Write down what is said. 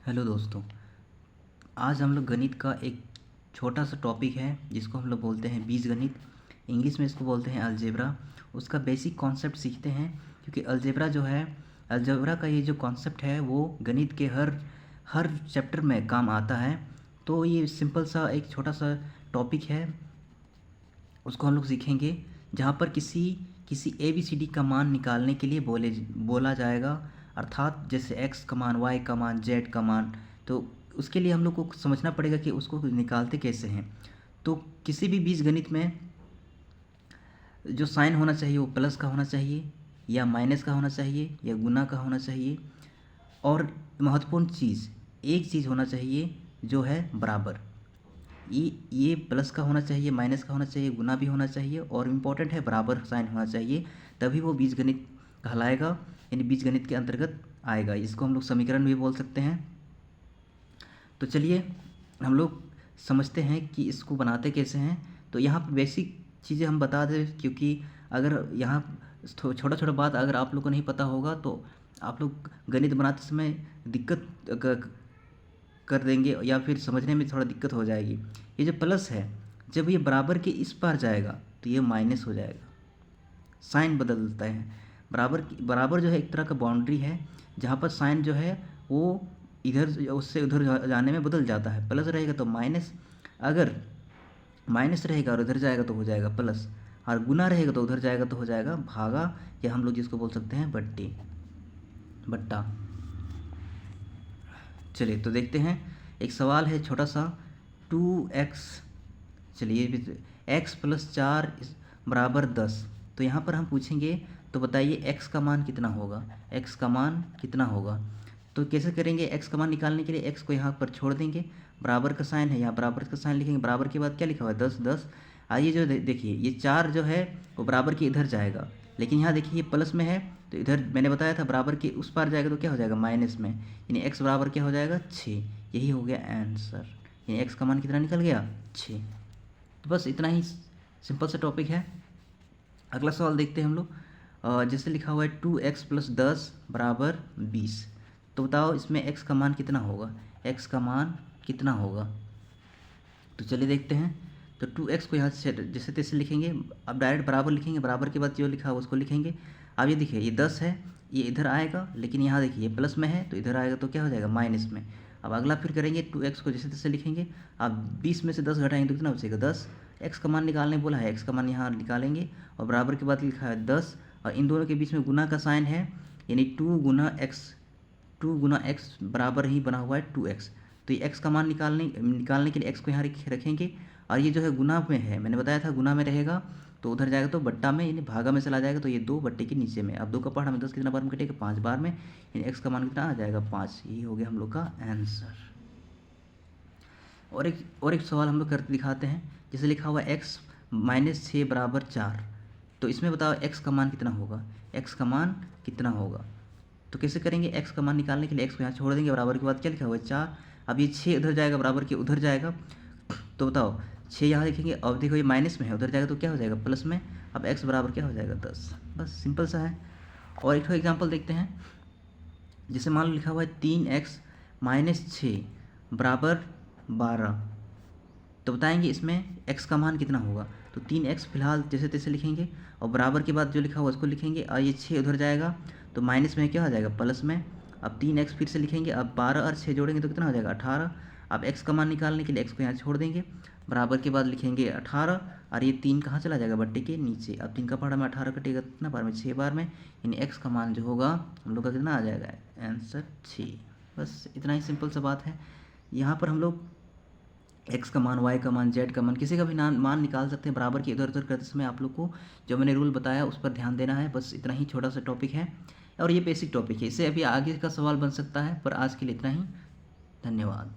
Hello दोस्तों। आज हम लोग गणित का एक छोटा सा टॉपिक है जिसको हम लोग बोलते हैं बीजगणित। इंग्लिश में इसको बोलते हैं अलजेब्रा। उसका बेसिक कॉन्सेप्ट सीखते हैं, क्योंकि अलजेब्रा जो है, अलजेब्रा का ये जो कॉन्सेप्ट है वो गणित के हर हर चैप्टर में काम आता है। तो ये सिंपल सा एक छोटा सा टॉपिक है, उसको हम लोग सीखेंगे, जहाँ पर किसी किसी ए बी सी डी का मान निकालने के लिए बोला जाएगा। अर्थात जैसे एक्स का मान, वाई का मान, जेड का मान। तो उसके लिए हम लोग को समझना पड़ेगा कि उसको निकालते कैसे हैं। तो किसी भी बीजगणित में जो साइन होना चाहिए वो प्लस का होना चाहिए, या माइनस का होना चाहिए, या गुना का होना चाहिए। और महत्वपूर्ण चीज़, एक चीज़ होना चाहिए जो है बराबर। ये प्लस का होना चाहिए, माइनस का होना चाहिए, गुना भी होना चाहिए, और इम्पॉर्टेंट है बराबर साइन होना चाहिए। तभी वो बीजगणित कहलाएगा, यानी बीजगणित के अंतर्गत आएगा। इसको हम लोग समीकरण भी बोल सकते हैं। तो चलिए हम लोग समझते हैं कि इसको बनाते कैसे हैं। तो यहाँ पर बेसिक चीज़ें हम बता दें, क्योंकि अगर यहाँ छोटा छोटा बात अगर आप लोग को नहीं पता होगा तो आप लोग गणित बनाते समय दिक्कत कर देंगे, या फिर समझने में थोड़ा दिक्कत हो जाएगी। ये जो प्लस है, जब ये बराबर के इस पार जाएगा तो ये माइनस हो जाएगा, साइन बदलता है। बराबर जो है एक तरह का बाउंड्री है, जहाँ पर साइन जो है वो इधर उससे उधर जाने में बदल जाता है। प्लस रहेगा तो माइनस, अगर माइनस रहेगा और उधर जाएगा तो हो जाएगा प्लस, और गुना रहेगा तो उधर जाएगा तो हो जाएगा भागा, या हम लोग जिसको बोल सकते हैं बट्टा। चलिए तो देखते हैं, एक सवाल है छोटा सा, 2x, चलिए x + 4 बराबर 10। तो यहाँ पर हम पूछेंगे, तो बताइए x का मान कितना होगा, x का मान कितना होगा। तो कैसे करेंगे, x का मान निकालने के लिए x को यहाँ पर छोड़ देंगे, बराबर का साइन है, यहाँ बराबर का साइन लिखेंगे, बराबर के बाद क्या लिखा हुआ है 10 10। आइए जो देखिए, ये 4 जो है वो बराबर के इधर जाएगा, लेकिन यहाँ देखिए ये प्लस में है, तो इधर मैंने बताया था बराबर के उस पार जाएगा तो क्या हो जाएगा माइनस में, यानी x बराबर क्या हो जाएगा 6। यही हो गया आंसर, यानी x का मान कितना निकल गया 6। तो बस इतना ही सिंपल सा टॉपिक है। अगला सवाल देखते हैं हम लोग। जैसे लिखा हुआ है 2x + 10 बराबर 20। तो बताओ इसमें x का मान कितना होगा, x का मान कितना होगा। तो चलिए देखते हैं। तो 2x को यहाँ से जैसे तैसे लिखेंगे, अब डायरेक्ट बराबर लिखेंगे, बराबर के बाद जो लिखा है उसको लिखेंगे। अब ये देखिए, ये 10 है, ये इधर आएगा, लेकिन यहाँ देखिए ये प्लस में है तो इधर आएगा तो क्या हो जाएगा माइनस में। अब अगला फिर करेंगे, 2x को जैसे तैसे लिखेंगे। अब 20 में से 10 घटाएंगे तो कितना बचेगा 10। x का मान निकालने बोला है, x का मान यहाँ निकालेंगे, और बराबर के बाद लिखा है 10, और इन दोनों के बीच में गुना का साइन है, यानी 2 गुना x बराबर ही बना हुआ है 2x। तो ये x का मान निकालने के लिए x को यहाँ रखेंगे, और ये जो है गुना में है, मैंने बताया था गुना में रहेगा तो उधर जाएगा तो बट्टा में, यानी भागा में चला जाएगा, तो ये 2 बट्टे के नीचे में। अब 2 का पहाड़ हमें 10 कितना बार में कटेगा 5 बार में, यानी x का मान कितना आ जाएगा 5। यही हो गया हम लोग का आंसर। और एक सवाल हम लोग करके दिखाते हैं। जैसे लिखा हुआ है x - 6 बराबर 4। तो इसमें बताओ x का मान कितना होगा, x का मान कितना होगा। तो कैसे करेंगे, x का मान निकालने के लिए x को यहाँ छोड़ देंगे, बराबर के बाद क्या लिखा हुआ है 4। अब ये 6 उधर जाएगा, बराबर के उधर जाएगा, तो बताओ 6 यहाँ लिखेंगे, अब देखो ये माइनस में है, उधर जाएगा तो क्या हो जाएगा प्लस में। अब x बराबर क्या हो जाएगा 10। बस सिंपल सा है। और एक एग्जाम्पल देखते हैं। जैसे मान लो लिखा हुआ है 3x - 6 बराबर 12। तो बताएंगे इसमें x का मान कितना होगा। तो 3x फिलहाल जैसे तैसे लिखेंगे, और बराबर के बाद जो लिखा हुआ उसको लिखेंगे, और ये 6 उधर जाएगा तो माइनस में क्या हो जाएगा प्लस में। अब 3x फिर से लिखेंगे, अब 12 और 6 जोड़ेंगे तो कितना हो जाएगा 18। अब x का मान निकालने के लिए x को यहाँ छोड़ देंगे, बराबर के बाद लिखेंगे 18, और ये 3 कहाँ चला जाएगा बट्टे के नीचे। अब 3 का पहाड़ा में 18 कटेगा कितना बार में 6 बार में, यानी x का मान जो होगा हम लोग का कितना आ जाएगा आंसर 6। बस इतना ही सिंपल सा बात है। यहाँ पर हम लोग x का मान, y का मान, z का मान, किसी का भी मान निकाल सकते हैं। बराबर के इधर उधर करते समय आप लोग को जो मैंने रूल बताया उस पर ध्यान देना है। बस इतना ही छोटा सा टॉपिक है, और ये बेसिक टॉपिक है, इससे अभी आगे का सवाल बन सकता है, पर आज के लिए इतना ही। धन्यवाद।